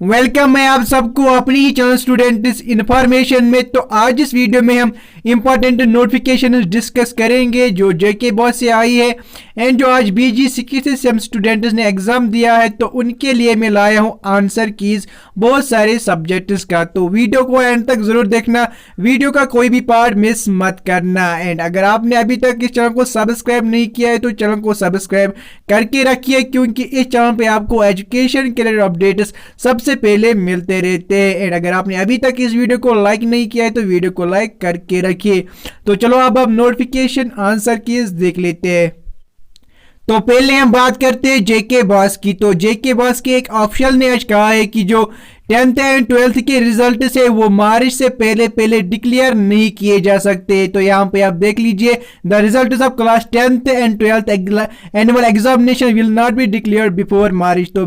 Welcome है आप सबको अपनी ही चैनल स्टूडेंट्स इंफॉर्मेशन में। तो आज इस वीडियो में हम इंपॉर्टेंट नोटिफिकेशन डिस्कस करेंगे जो Jkbose से आई है एंड जो आज बीजी 60 स्टूडेंट्स ने एग्जाम दिया है तो उनके लिए मैं लाया हूं आंसर कीज बहुत सारे सब्जेक्ट्स का। तो वीडियो को एंड तक जरूर देखना, वीडियो का कोई भी पार्ट मिस मत करना। एंड अगर आपने अभी तक इस चैनल को सब्सक्राइब नहीं किया है तो चैनल को सब्सक्राइब करके रखिए, क्योंकि इस चैनल पे आपको एजुकेशन के रिलेटेड अपडेट्स सबसे पहले मिलते रहते हैं। एंड अगर आपने अभी तक इस वीडियो को लाइक नहीं किया है तो वीडियो को लाइक करके रखिए। तो चलो अब नोटिफिकेशन आंसर कीज देख लेते हैं। तो पहले हम बात करते हैं Jkbose की। तो Jkbose के एक ऑफिशियल ने आज कहा है कि जो 10th एंड 12th के रिजल्ट से वो मार्च से पहले डिक्लेयर नहीं किए जा सकते। तो यहाँ पे आप देख लीजिए, the result of class 10th and 12th annual examination will not be declared before March. तो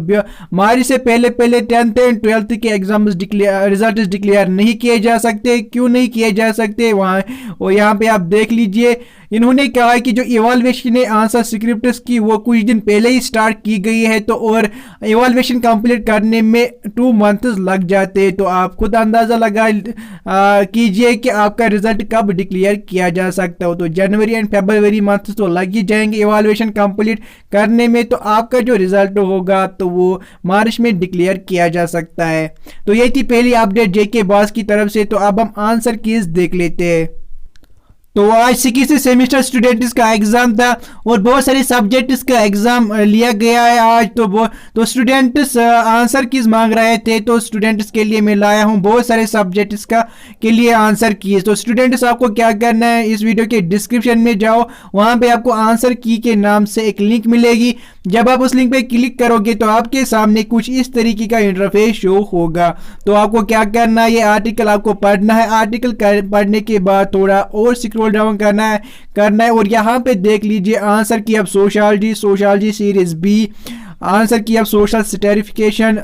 मार्च से पहले 10th एंड 12th के एग्जाम रिजल्ट डिक्लेयर नहीं किए जा सकते। क्यों नहीं किए जा सकते वहाँ यहाँ पे आप देख लीजिए, इन्होंने कहा है कि जो इवैल्यूएशन है आंसर स्क्रिप्ट्स की वो कुछ दिन पहले ही स्टार्ट की गई है, तो और इवैल्यूएशन कंप्लीट करने में 2 मंथ्स लग जाते हैं। तो आप खुद अंदाजा लगा कीजिए कि आपका रिजल्ट कब डिक्लेयर किया जा सकता हो। तो जनवरी एंड फरवरी मंथ तो लग ही जाएंगे इवैल्यूएशन कंप्लीट करने में, तो आपका जो रिजल्ट होगा तो वो मार्च में डिक्लेयर किया जा सकता है। तो ये थी पहली अपडेट Jkbose की तरफ से। तो अब हम आंसर कीज देख लेते हैं। तो आज 60 सेमेस्टर स्टूडेंट्स का एग्जाम था और बहुत सारे सब्जेक्ट्स का एग्जाम लिया गया है आज। तो स्टूडेंट्स आंसर कीज मांग रहे थे, तो स्टूडेंट्स के लिए मैं लाया हूं बहुत सारे सब्जेक्ट्स का के लिए आंसर कीज। तो स्टूडेंट्स आपको क्या करना है, इस वीडियो के डिस्क्रिप्शन में जाओ, वहां पे आपको आंसर की के नाम से एक लिंक मिलेगी। जब आप उस लिंक पे क्लिक करोगे तो आपके सामने कुछ इस तरीके का इंटरफेस शो होगा। तो आपको क्या करना है, ये आर्टिकल आपको पढ़ना है। आर्टिकल पढ़ने के बाद थोड़ा और स्क्रॉल डाउन करना है और यहाँ पे देख लीजिए आंसर की अब सोशियोलॉजी सीरीज बी, आंसर की अब सोशल स्टेरिफिकेशन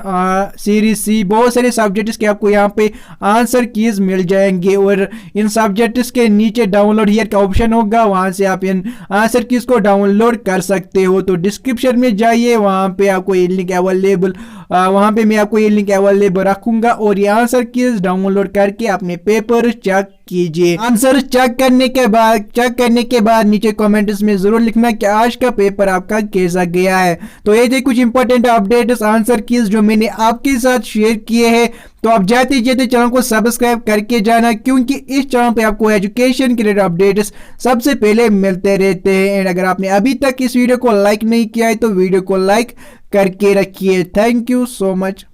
सीरीज सी, बहुत सारे सब्जेक्ट्स के आपको यहाँ पे आंसर कीज मिल जाएंगे। और इन सब्जेक्ट्स के नीचे डाउनलोड हियर का ऑप्शन होगा, वहां से आप इन आंसर कीज को डाउनलोड कर सकते हो। तो डिस्क्रिप्शन में जाइए, वहां पे आपको ये लिंक अवेलेबल वहां पे मैं आपको ये लिंक अवेलेबल रखूंगा और ये आंसर कीज डाउनलोड करके अपने पेपर चेक कीजिए। आंसर चेक करने के बाद नीचे कमेंट्स में जरूर लिखना कि आज का पेपर आपका कैसा गया है। तो ये थे कुछ इंपॉर्टेंट अपडेट्स आंसर कीज जो मैंने आपके साथ शेयर किए हैं। तो आप जाते चैनल को सब्सक्राइब करके जाना, क्योंकि इस चैनल पे आपको एजुकेशन के रिलेटेड अपडेट्स सबसे पहले मिलते रहते हैं। एंड अगर आपने अभी तक इस वीडियो को लाइक नहीं किया है तो वीडियो को लाइक करके रखिए। Thank you so much.